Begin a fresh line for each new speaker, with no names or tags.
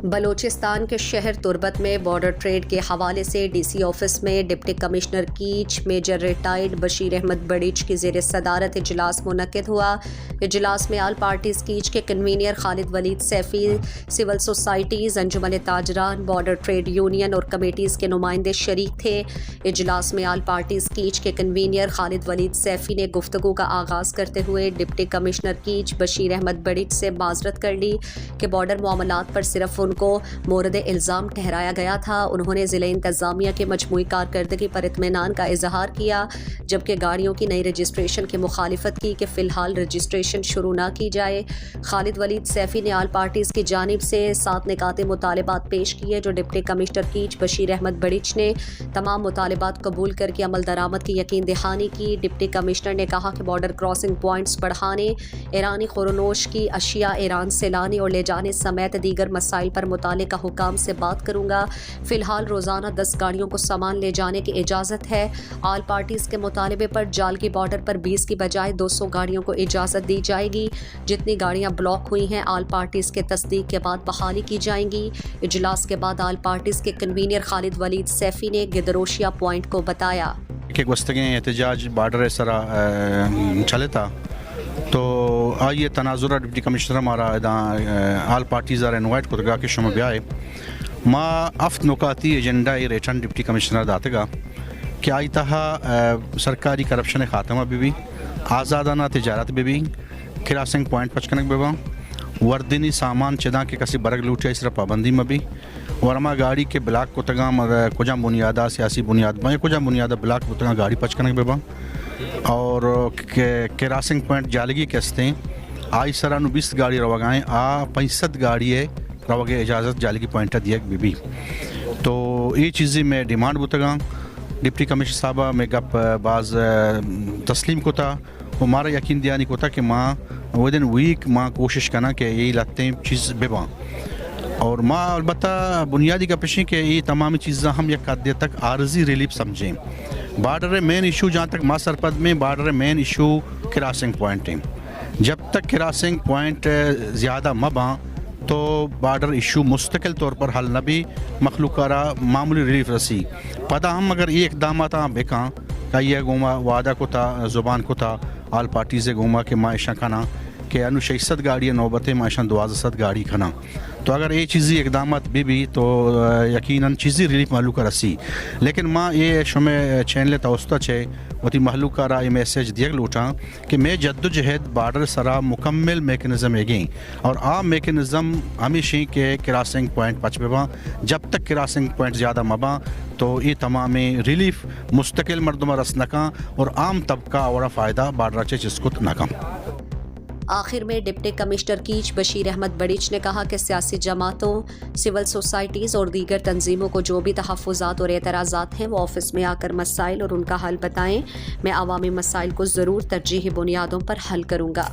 بلوچستان کے شہر تربت میں بارڈر ٹریڈ کے حوالے سے ڈی سی آفس میں deputy commissioner Kech major retired Bashir Ahmed Barech کی زیر صدارت اجلاس منعقد ہوا۔ اجلاس میں آل پارٹیز کیچ کے convener Khalid Waleed Saifi, civil societies, انجمن تاجران، بارڈر ٹریڈ یونین اور کمیٹیز کے نمائندے شریک تھے۔ اجلاس میں آل پارٹیز کیچ کے کنوینر خالد ولید سیفی نے گفتگو کا آغاز کرتے ہوئے ڈپٹی کمشنر کیچ بشیر احمد بڑیچ سے معذرت کر لی کہ بارڈر معاملات پر صرف ان کو مورد الزام ٹھہرایا گیا تھا۔ انہوں نے ضلع انتظامیہ کے مجموعی کارکردگی پر اطمینان کا اظہار کیا، جبکہ گاڑیوں کی نئی رجسٹریشن کی مخالفت کی کہ فی الحال رجسٹریشن شروع نہ کی جائے۔ خالد ولید سیفی نے آل پارٹیز کی جانب سے 7 نکاتی مطالبات پیش کیے، جو ڈپٹی کمشنر کیچ بشیر احمد بڑیچ نے تمام مطالبات قبول کر کے عمل درآمد کی یقین دہانی کی۔ ڈپٹی کمشنر نے کہا کہ بارڈر کراسنگ پوائنٹس بڑھانے، ایرانی خورنوش کی اشیاء ایران سے لانے اور لے جانے سمیت دیگر مسائل پر متعلقہ حکام سے بات کروں گا۔ فی الحال روزانہ 10 گاڑیوں کو سامان لے جانے کی اجازت ہے۔ آل پارٹیز کے مطالبے پر جالگی بارڈر پر 20 کی بجائے 200 گاڑیوں کو اجازت دی جائے گی۔ جتنی گاڑیاں بلاک ہوئی ہیں آل پارٹیز کے تصدیق کے بعد بحالی کی جائیں گی۔ اجلاس کے بعد آل پارٹیز کے کنوینر خالد ولید سیفی نے گدروشیا پوائنٹ کو بتایا
کہ گفتگیں احتجاج بارڈر سرا چلے تھا، تو آئیے تناظرہ ڈپٹی کمشنر ہمارا آل پارٹیز آر انوائٹ کو تگا کہ شما بیائے ما افت نکاتی ایجنڈا ریٹن ڈپٹی کمشنر داتگا کہ آئی تہا سرکاری کرپشن خاتمہ بھی آزادانہ تجارت بھی کراسنگ پوائنٹ پچکنک بھی وردنی سامان چدا کے کسی برگ لوٹیا اس طرح پابندی میں بھی اور ہما گاڑی کے بلاک کو تگام کجا بنیادہ سیاسی بنیاد میں کجا بنیادہ بلاک کو تگا گاڑی پچکنک بھی اور کراسنگ پوائنٹ جالگی کستے آئی سرانو 20 گاڑی روگائیں 65 گاڑی ہے روگے اجازت جالگی پوائنٹ دیا بھی تو یہ چیزیں میں ڈیمانڈ بتگا ڈپٹی کمشنر صاحبہ میں گپ بعض تسلیم کو تھا وہ مارا یقین دیانی کو تھا کہ ماں ودن ویک ماں کوشش کرنا کہ یہی لگتے ہیں چیز بباں اور ماں البتہ بنیادی کا پیشیں کہ یہ تمام چیزیں ہم یک حد تک عارضی ریلیف سمجھیں۔ بارڈر مین ایشو جہاں تک ماں سرپد میں border main issue crossing point ہیں، جب تک کراسنگ پوائنٹ زیادہ مباں تو بارڈر ایشو مستقل طور پر حل نہ بھی مخلوقارہ معمولی ریلیف رسی پتہ ہم اگر یہ اقدامات بکاں کہ یہ گوما وعدہ کو تھا زبان کو تھا آل پارٹیز گوما کہ معاشہ کھانا کہ انو 600 گاڑی نوبتیں معاشہ 1200 گاڑی کھانا تو اگر یہ چیزی اقدامات بھی تو یقیناً چیزی ریلیف محلوق رسی لیکن ماں یہ شمع چینل توسطہ چھے وتی محلوق را یہ میسیج دیکھ لوٹا کہ میں جدوجہد بارڈر سرا مکمل میکنزم ایگیں اور عام میکنزم ہمیشہ کے کراسنگ پوائنٹ پچ بباں جب تک کراسنگ پوائنٹ زیادہ مباں تو یہ تمام ریلیف مستقل مردمہ رس نکاں اور عام طبقہ اور فائدہ بارڈر چے چسکت نکاں۔
آخر میں ڈپٹی کمشنر کیچ بشیر احمد بڑیچ نے کہا کہ سیاسی جماعتوں، سول سوسائٹیز اور دیگر تنظیموں کو جو بھی تحفظات اور اعتراضات ہیں وہ آفس میں آ کر مسائل اور ان کا حل بتائیں۔ میں عوامی مسائل کو ضرور ترجیحی بنیادوں پر حل کروں گا۔